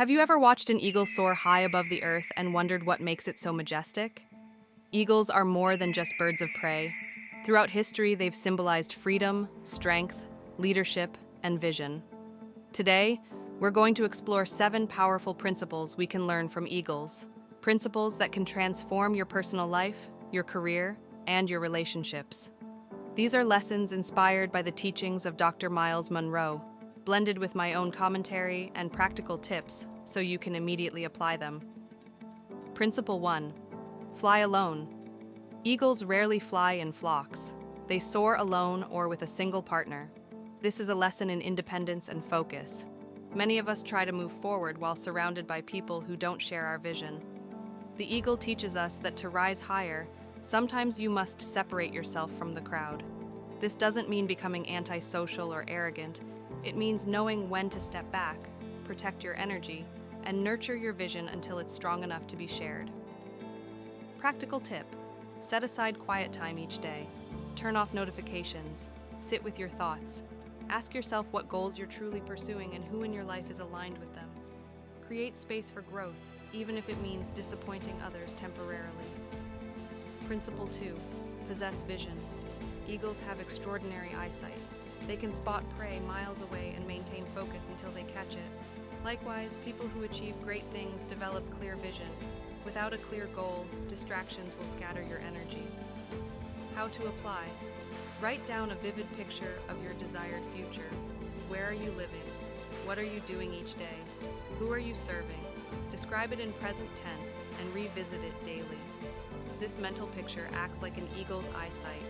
Have you ever watched an eagle soar high above the earth and wondered what makes it so majestic? Eagles are more than just birds of prey. Throughout history, they've symbolized freedom, strength, leadership, and vision. Today, we're going to explore 7 powerful principles we can learn from eagles. Principles that can transform your personal life, your career, and your relationships. These are lessons inspired by the teachings of Dr. Myles Munroe, blended with my own commentary and practical tips so you can immediately apply them. Principle 1. Fly alone. Eagles rarely fly in flocks. They soar alone or with a single partner. This is a lesson in independence and focus. Many of us try to move forward while surrounded by people who don't share our vision. The eagle teaches us that to rise higher, sometimes you must separate yourself from the crowd. This doesn't mean becoming antisocial or arrogant. It means knowing when to step back, protect your energy, and nurture your vision until it's strong enough to be shared. Practical tip: set aside quiet time each day. Turn off notifications. Sit with your thoughts. Ask yourself what goals you're truly pursuing and who in your life is aligned with them. Create space for growth, even if it means disappointing others temporarily. Principle 2. Possess vision. Eagles have extraordinary eyesight. They can spot prey miles away and maintain focus until they catch it. Likewise, people who achieve great things develop clear vision. Without a clear goal, distractions will scatter your energy. How to apply? Write down a vivid picture of your desired future. Where are you living? What are you doing each day? Who are you serving? Describe it in present tense and revisit it daily. This mental picture acts like an eagle's eyesight,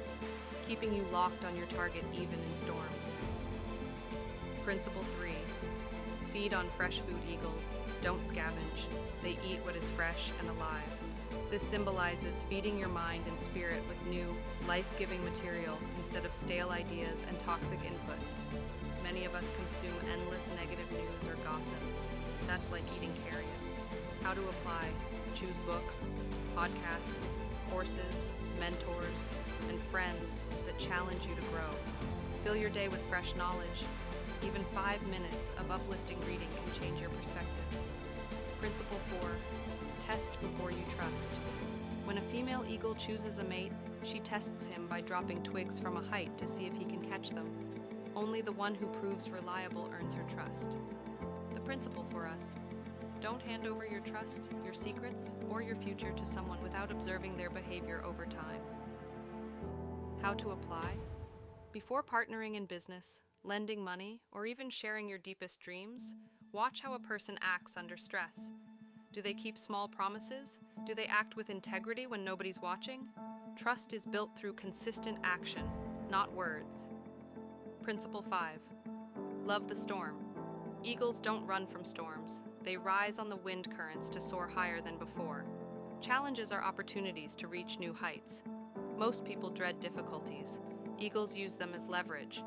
keeping you locked on your target even in storms. Principle 3. Feed on fresh food, eagles. Don't scavenge. They eat what is fresh and alive. This symbolizes feeding your mind and spirit with new, life-giving material instead of stale ideas and toxic inputs. Many of us consume endless negative news or gossip. That's like eating carrion. How to apply? Choose books, podcasts, courses, mentors, and friends that challenge you to grow. Fill your day with fresh knowledge. Even 5 minutes of uplifting reading can change your perspective. Principle 4. Test before you trust. When a female eagle chooses a mate, she tests him by dropping twigs from a height to see if he can catch them. Only the one who proves reliable earns her trust. The principle for us: don't hand over your trust, your secrets, or your future to someone without observing their behavior over time. How to apply? Before partnering in business, lending money, or even sharing your deepest dreams, watch how a person acts under stress. Do they keep small promises? Do they act with integrity when nobody's watching? Trust is built through consistent action, not words. Principle 5. Love the storm. Eagles don't run from storms. They rise on the wind currents to soar higher than before. Challenges are opportunities to reach new heights. Most people dread difficulties. Eagles use them as leverage.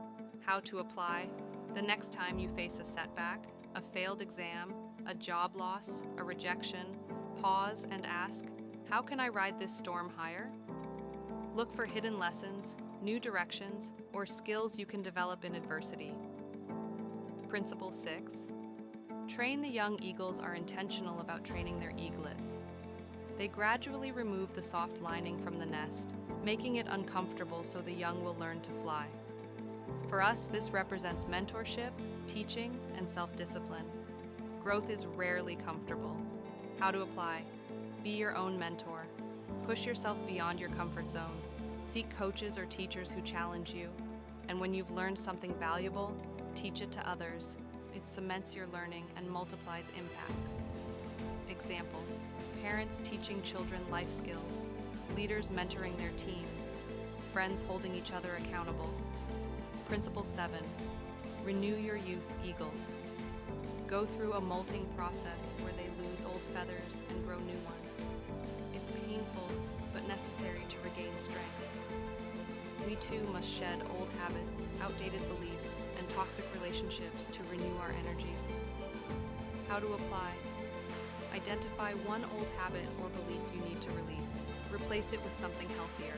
How to apply? The next time you face a setback, a failed exam, a job loss, a rejection, pause and ask, how can I ride this storm higher? Look for hidden lessons, new directions, or skills you can develop in adversity. Principle 6. Train the young eagles are intentional about training their eaglets. They gradually remove the soft lining from the nest, making it uncomfortable so the young will learn to fly. For us, this represents mentorship, teaching, and self-discipline. Growth is rarely comfortable. How to apply? Be your own mentor. Push yourself beyond your comfort zone. Seek coaches or teachers who challenge you. And when you've learned something valuable, teach it to others. It cements your learning and multiplies impact. Example: parents teaching children life skills, leaders mentoring their teams, friends holding each other accountable. Principle 7. Renew your youth, eagles. Go through a molting process where they lose old feathers and grow new ones. It's painful, but necessary to regain strength. We too must shed old habits, outdated beliefs, and toxic relationships to renew our energy. How to apply? Identify one old habit or belief you need to release. Replace it with something healthier.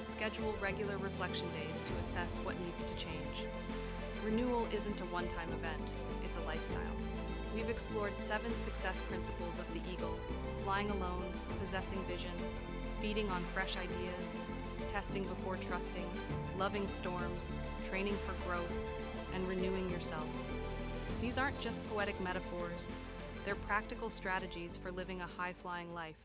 Schedule regular reflection days to assess what needs to change. Renewal isn't a one-time event, it's a lifestyle. We've explored 7 success principles of the eagle: flying alone, possessing vision, feeding on fresh ideas, testing before trusting, loving storms, training for growth, and renewing yourself. These aren't just poetic metaphors, they're practical strategies for living a high-flying life.